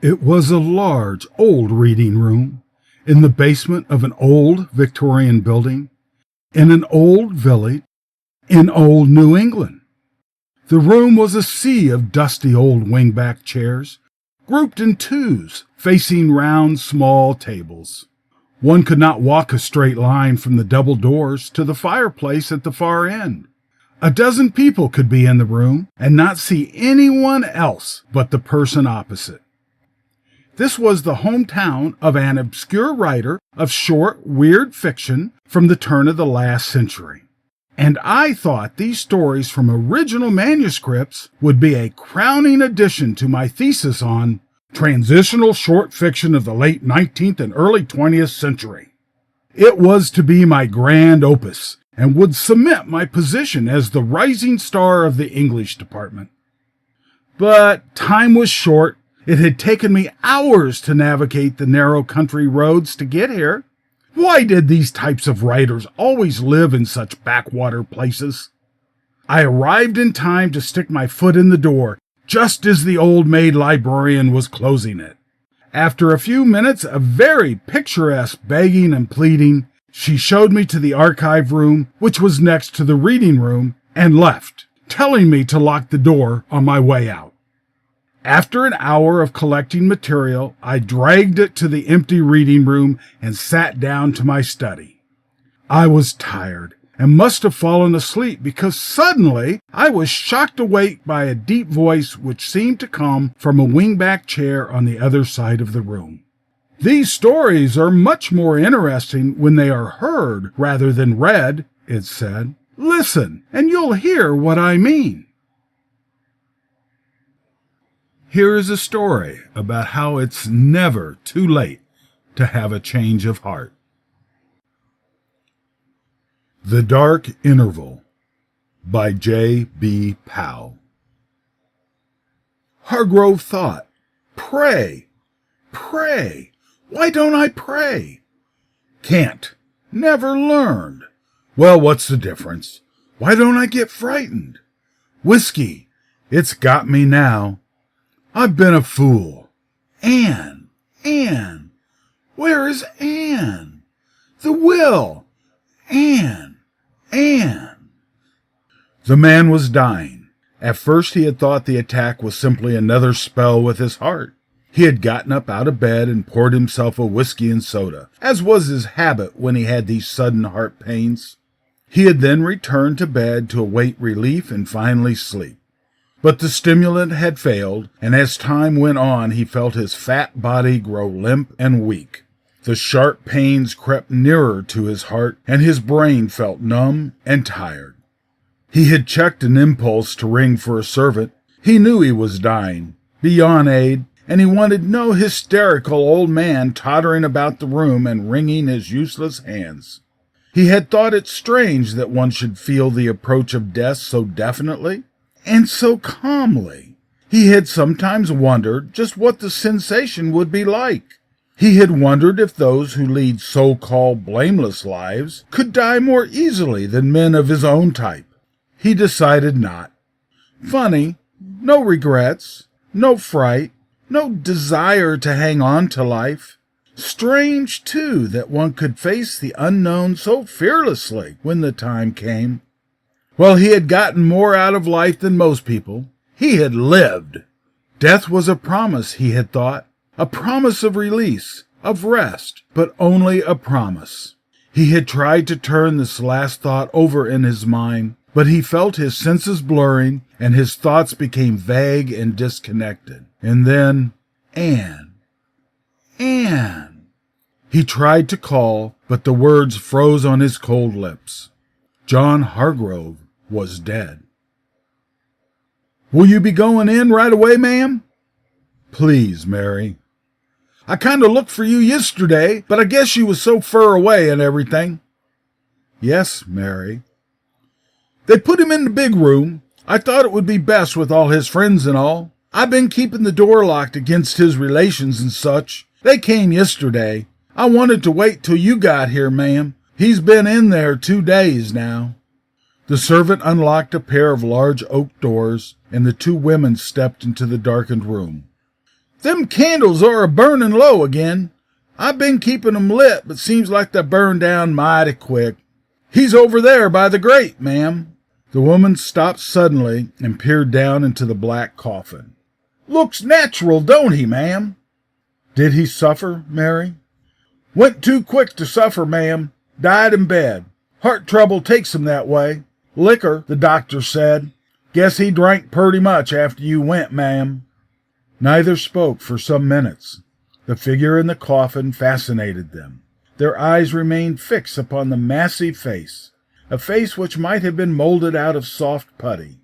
It was a large, old reading room in the basement of an old Victorian building in an old village in old New England. The room was a sea of dusty old wingback chairs, grouped in twos, facing round small tables. One could not walk a straight line from the double doors to the fireplace at the far end. A dozen people could be in the room and not see anyone else but the person opposite. This was the hometown of an obscure writer of short, weird fiction from the turn of the last century. And I thought these stories from original manuscripts would be a crowning addition to my thesis on transitional short fiction of the late 19th and early 20th century. It was to be my grand opus and would cement my position as the rising star of the English department. But time was short. It had taken me hours to navigate the narrow country roads to get here. Why did these types of writers always live in such backwater places? I arrived in time to stick my foot in the door, just as the old maid librarian was closing it. After a few minutes of very picturesque begging and pleading, she showed me to the archive room, which was next to the reading room, and left, telling me to lock the door on my way out. After an hour of collecting material, I dragged it to the empty reading room and sat down to my study. I was tired and must have fallen asleep because suddenly I was shocked awake by a deep voice which seemed to come from a wingback chair on the other side of the room. "These stories are much more interesting when they are heard rather than read," it said. "Listen, and you'll hear what I mean." Here is a story about how it's never too late to have a change of heart. The Dark Interval by J.B. Powell. Hargrove thought, "Pray, pray. Why don't I pray? Can't. Never learned. Well, what's the difference? Why don't I get frightened? Whiskey. It's got me now. I've been a fool. Anne. Where is Anne? The will. Anne. The man was dying. At first he had thought the attack was simply another spell with his heart. He had gotten up out of bed and poured himself a whiskey and soda, as was his habit when he had these sudden heart pains. He had then returned to bed to await relief and finally sleep. But the stimulant had failed, and as time went on, he felt his fat body grow limp and weak. The sharp pains crept nearer to his heart, and his brain felt numb and tired. He had checked an impulse to ring for a servant. He knew he was dying, beyond aid, and he wanted no hysterical old man tottering about the room and wringing his useless hands. He had thought it strange that one should feel the approach of death so definitely and so calmly. He had sometimes wondered just what the sensation would be like. He had wondered if those who lead so-called blameless lives could die more easily than men of his own type. He decided not. Funny, no regrets, no fright, no desire to hang on to life. Strange, too, that one could face the unknown so fearlessly when the time came. Well, he had gotten more out of life than most people. He had lived. Death was a promise, he had thought, a promise of release, of rest, but only a promise. He had tried to turn this last thought over in his mind, but he felt his senses blurring, and his thoughts became vague and disconnected. And then, Anne. He tried to call, but the words froze on his cold lips. John Hargrove was dead. "Will you be going in right away, ma'am?" "Please, Mary." "I kind of looked for you yesterday, but I guess you was so fur away and everything." "Yes, Mary." "They put him in the big room. I thought it would be best with all his friends and all. I've been keeping the door locked against his relations and such. They came yesterday. I wanted to wait till you got here, ma'am. He's been in there 2 days now." The servant unlocked a pair of large oak doors, and the two women stepped into the darkened room. Them candles are a-burnin' low again. I've been keepin' 'em lit, but seems like they burn down mighty quick. He's over there by the grate, ma'am." The woman stopped suddenly and peered down into the black coffin. "Looks natural, don't he, ma'am?" "Did he suffer, Mary?" "Went too quick to suffer, ma'am. Died in bed. Heart trouble takes him that way. Liquor, the doctor said. Guess he drank purty much after you went, ma'am." Neither spoke for some minutes. The figure in the coffin fascinated them. Their eyes remained fixed upon the massive face, a face which might have been molded out of soft putty.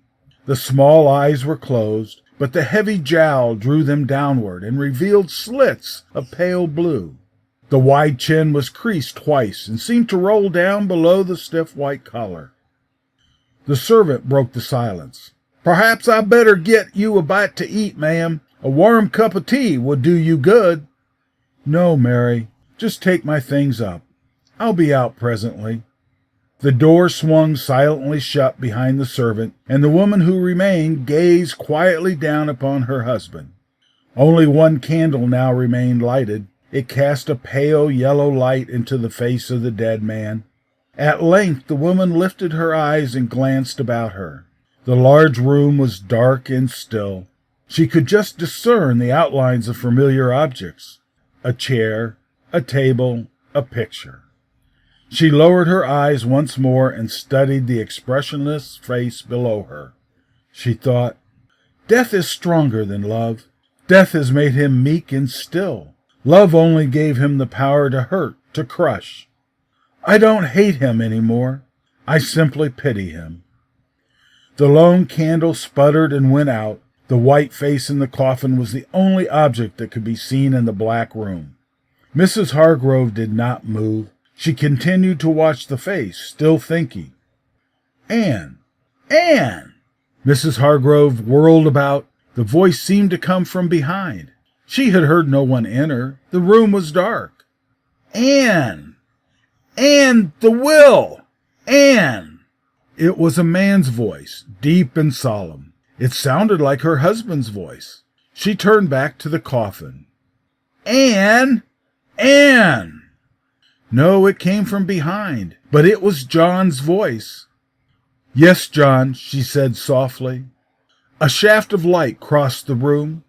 The small eyes were closed, but the heavy jowl drew them downward and revealed slits of pale blue. The wide chin was creased twice and seemed to roll down below the stiff white collar. The servant broke the silence. "Perhaps I'd better get you a bite to eat, ma'am. A warm cup of tea would do you good." "No, Mary. Just take my things up. I'll be out presently." The door swung silently shut behind the servant, and the woman who remained gazed quietly down upon her husband. Only one candle now remained lighted. It cast a pale yellow light into the face of the dead man. At length the woman lifted her eyes and glanced about her. The large room was dark and still. She could just discern the outlines of familiar objects: a chair, a table, a picture. She lowered her eyes once more and studied the expressionless face below her. She thought, "Death is stronger than love. Death has made him meek and still. Love only gave him the power to hurt, to crush. I don't hate him any more. I simply pity him." The lone candle sputtered and went out. The white face in the coffin was the only object that could be seen in the black room. Mrs. Hargrove did not move. She continued to watch the face, still thinking. "Anne! Anne!" Mrs. Hargrove whirled about. The voice seemed to come from behind. She had heard no one enter. The room was dark. "Anne! Anne, the will! Anne!" It was a man's voice, deep and solemn. It sounded like her husband's voice. She turned back to the coffin. "Anne! Anne!" No, it came from behind, but it was John's voice. "Yes, John," she said softly. A shaft of light crossed the room.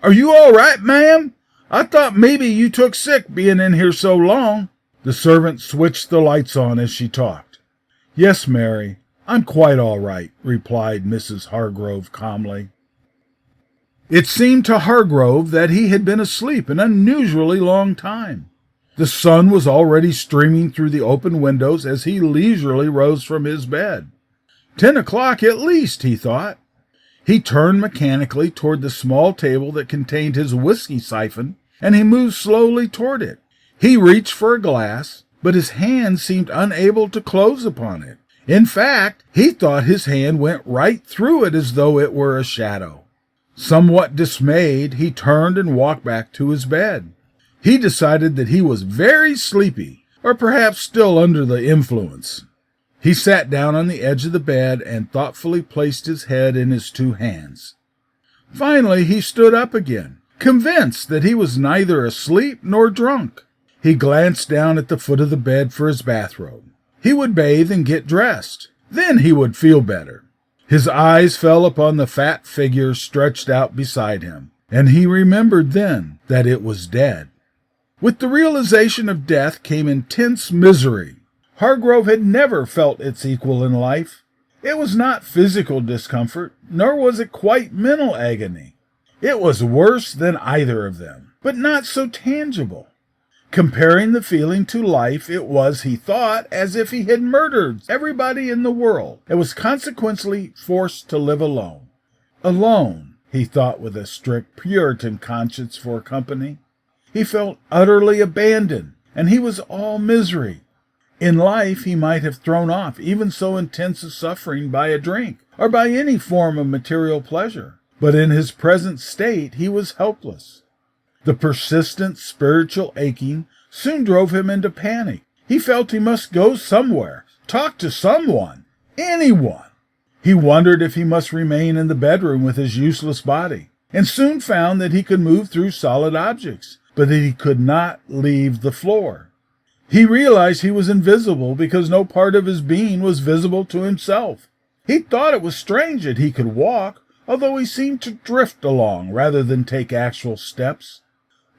"Are you all right, ma'am? I thought maybe you took sick being in here so long." The servant switched the lights on as she talked. "Yes, Mary, I'm quite all right," replied Mrs. Hargrove calmly. It seemed to Hargrove that he had been asleep an unusually long time. The sun was already streaming through the open windows as he leisurely rose from his bed. 10 o'clock at least, he thought. He turned mechanically toward the small table that contained his whiskey siphon, and he moved slowly toward it. He reached for a glass, but his hand seemed unable to close upon it. In fact, he thought his hand went right through it as though it were a shadow. Somewhat dismayed, he turned and walked back to his bed. He decided that he was very sleepy, or perhaps still under the influence. He sat down on the edge of the bed and thoughtfully placed his head in his two hands. Finally, he stood up again, convinced that he was neither asleep nor drunk. He glanced down at the foot of the bed for his bathrobe. He would bathe and get dressed. Then he would feel better. His eyes fell upon the fat figure stretched out beside him, and he remembered then that it was dead. With the realization of death came intense misery. Hargrove had never felt its equal in life. It was not physical discomfort, nor was it quite mental agony. It was worse than either of them, but not so tangible. Comparing the feeling to life, it was, he thought, as if he had murdered everybody in the world and was consequently forced to live alone. Alone, he thought with a strict Puritan conscience for company. He felt utterly abandoned, and he was all misery. In life, he might have thrown off even so intense a suffering by a drink, or by any form of material pleasure. But in his present state, he was helpless. The persistent spiritual aching soon drove him into panic. He felt he must go somewhere, talk to someone, anyone. He wondered if he must remain in the bedroom with his useless body. and soon found that he could move through solid objects, but that he could not leave the floor. He realized he was invisible because no part of his being was visible to himself. He thought it was strange that he could walk, although he seemed to drift along rather than take actual steps.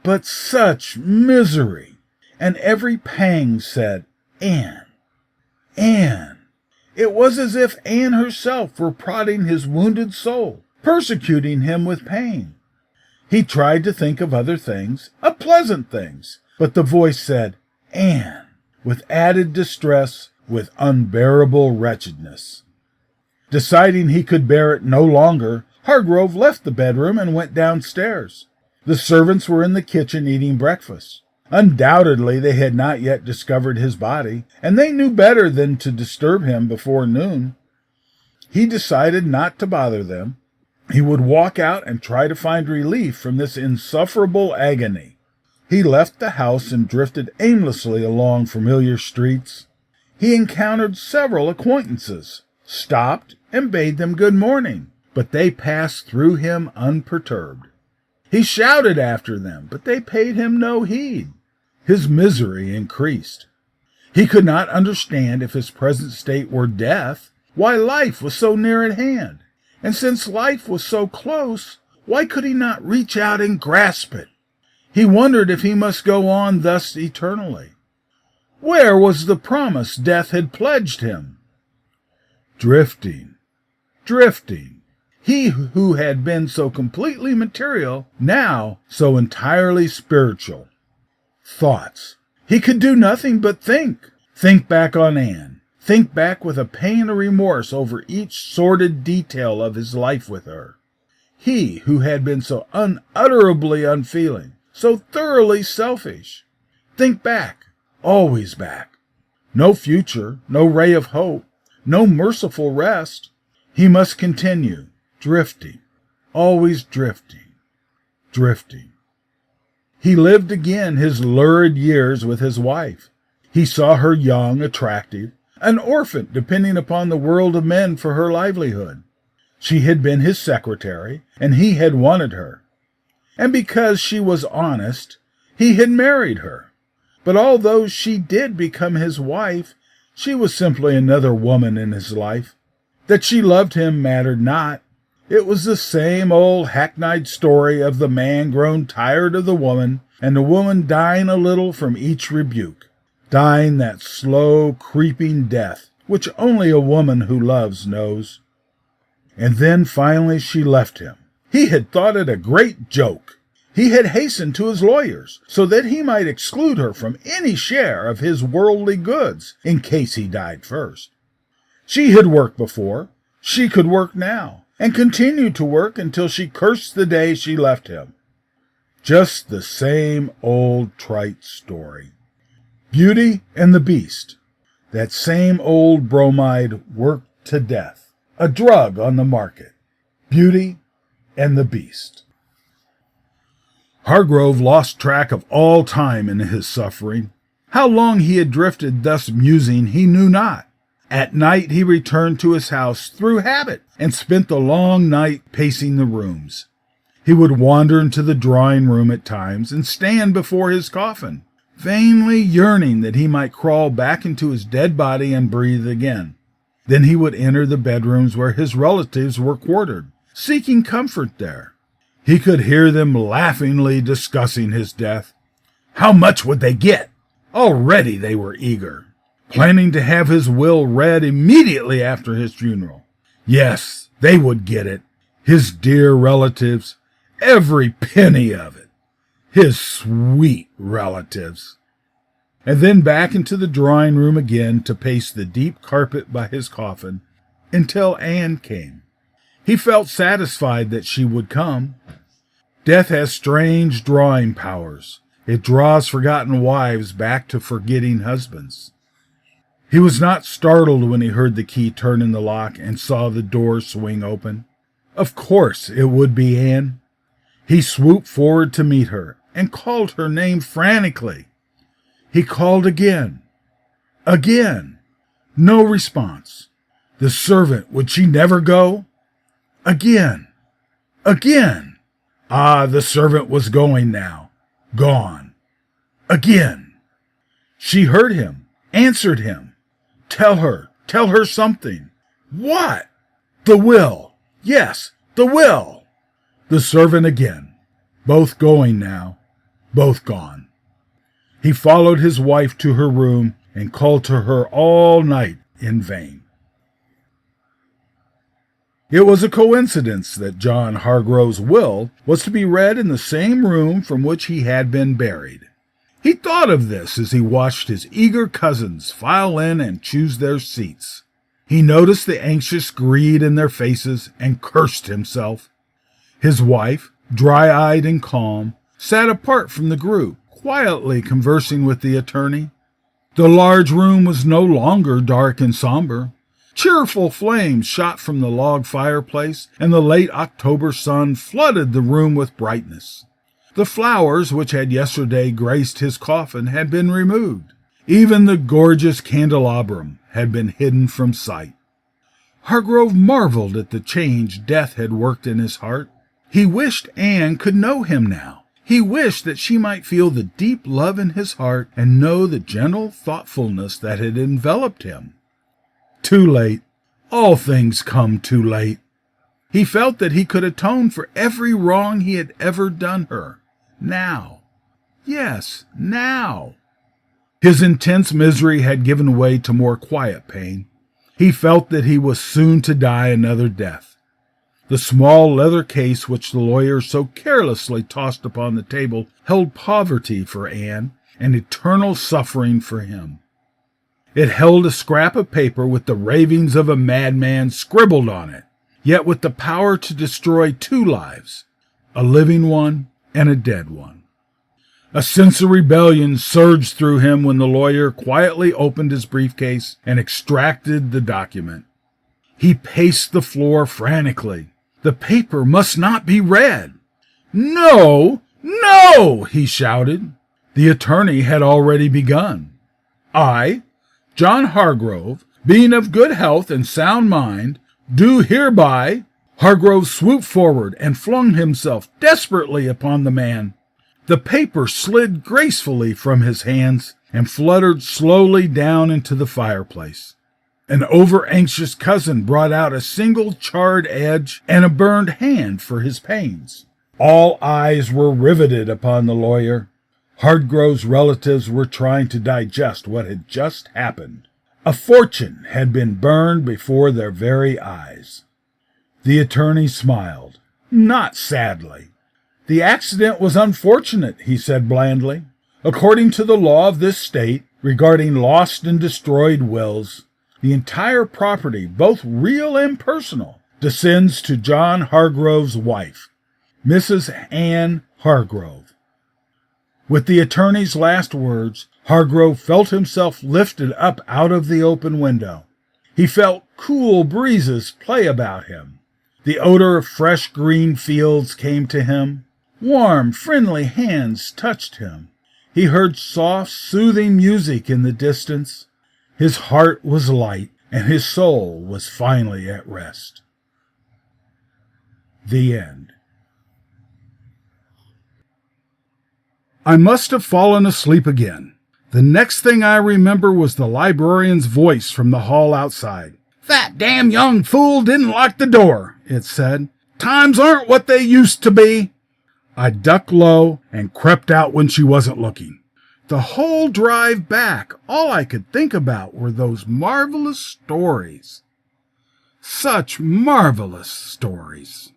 But such misery! And every pang said, Anne, Anne. It was as if Anne herself were prodding his wounded soul, persecuting him with pain. He tried to think of other things, of pleasant things, but the voice said, Anne, with added distress, with unbearable wretchedness. Deciding he could bear it no longer, Hargrove left the bedroom and went downstairs. The servants were in the kitchen eating breakfast. Undoubtedly they had not yet discovered his body, and they knew better than to disturb him before noon. He decided not to bother them. He would walk out and try to find relief from this insufferable agony. He left the house and drifted aimlessly along familiar streets. He encountered several acquaintances, stopped, and bade them good morning, but they passed through him unperturbed. He shouted after them, but they paid him no heed. His misery increased. He could not understand if his present state were death, why life was so near at hand. And since life was so close, why could he not reach out and grasp it? He wondered if he must go on thus eternally. Where was the promise death had pledged him? Drifting, drifting. He who had been so completely material, now so entirely spiritual. Thoughts. He could do nothing but think. Think back on Anne. Think back with a pain or remorse over each sordid detail of his life with her. He who had been so unutterably unfeeling, so thoroughly selfish. Think back, always back. No future, no ray of hope, no merciful rest. He must continue, drifting, always drifting, drifting. He lived again his lurid years with his wife. He saw her young, attractive, an orphan depending upon the world of men for her livelihood. She had been his secretary, and he had wanted her. And because she was honest, he had married her. But although she did become his wife, she was simply another woman in his life. That she loved him mattered not. It was the same old hackneyed story of the man grown tired of the woman, and the woman dying a little from each rebuke, dying that slow, creeping death which only a woman who loves knows. And then finally she left him. He had thought it a great joke. He had hastened to his lawyers so that he might exclude her from any share of his worldly goods in case he died first. She had worked before. She could work now, and continue to work until she cursed the day she left him. Just the same old trite story. Beauty and the Beast. That same old bromide worked to death. A drug on the market. Beauty and the Beast. Hargrove lost track of all time in his suffering. How long he had drifted thus musing he knew not. At night he returned to his house through habit and spent the long night pacing the rooms. He would wander into the drawing room at times and stand before his coffin, vainly yearning that he might crawl back into his dead body and breathe again. Then he would enter the bedrooms where his relatives were quartered, seeking comfort there. He could hear them laughingly discussing his death. How much would they get? Already they were eager, planning to have his will read immediately after his funeral. Yes, they would get it. His dear relatives, every penny of it. His sweet relatives. And then back into the drawing room again to pace the deep carpet by his coffin until Anne came. He felt satisfied that she would come. Death has strange drawing powers. It draws forgotten wives back to forgetting husbands. He was not startled when he heard the key turn in the lock and saw the door swing open. Of course it would be Anne. He swooped forward to meet her and called her name frantically. He called again. Again. No response. The servant, would she never go? Again. Again. Ah, the servant was going now. Gone. Again. She heard him, answered him. Tell her something. What? The will. Yes, the will. The servant again. Both going now, both gone. He followed his wife to her room and called to her all night in vain. It was a coincidence that John Hargrove's will was to be read in the same room from which he had been buried. He thought of this as he watched his eager cousins file in and choose their seats. He noticed the anxious greed in their faces and cursed himself. His wife, dry-eyed and calm, sat apart from the group, quietly conversing with the attorney. The large room was no longer dark and somber. Cheerful flames shot from the log fireplace, and the late October sun flooded the room with brightness. The flowers which had yesterday graced his coffin had been removed. Even the gorgeous candelabrum had been hidden from sight. Hargrove marveled at the change death had worked in his heart. He wished Anne could know him now. He wished that she might feel the deep love in his heart and know the gentle thoughtfulness that had enveloped him. Too late. All things come too late. He felt that he could atone for every wrong he had ever done her. Now. Yes, now. His intense misery had given way to more quiet pain. He felt that he was soon to die another death. The small leather case which the lawyer so carelessly tossed upon the table held poverty for Anne and eternal suffering for him. It held a scrap of paper with the ravings of a madman scribbled on it, yet with the power to destroy two lives, a living one and a dead one. A sense of rebellion surged through him when the lawyer quietly opened his briefcase and extracted the document. He paced the floor frantically. The paper must not be read. No, no, he shouted. The attorney had already begun. I, John Hargrove, being of good health and sound mind, do hereby... Hargrove swooped forward and flung himself desperately upon the man. The paper slid gracefully from his hands and fluttered slowly down into the fireplace. An over-anxious cousin brought out a single charred edge and a burned hand for his pains. All eyes were riveted upon the lawyer. Hargrove's relatives were trying to digest what had just happened. A fortune had been burned before their very eyes. The attorney smiled, not sadly. The accident was unfortunate, he said blandly. According to the law of this state, regarding lost and destroyed wills, the entire property, both real and personal, descends to John Hargrove's wife, Mrs. Anne Hargrove. With the attorney's last words, Hargrove felt himself lifted up out of the open window. He felt cool breezes play about him. The odor of fresh green fields came to him. Warm, friendly hands touched him. He heard soft, soothing music in the distance. His heart was light, and his soul was finally at rest. The end. I must have fallen asleep again. The next thing I remember was the librarian's voice from the hall outside. "That damn young fool didn't lock the door," it said. "Times aren't what they used to be." I ducked low and crept out when she wasn't looking. The whole drive back, all I could think about were those marvelous stories. Such marvelous stories.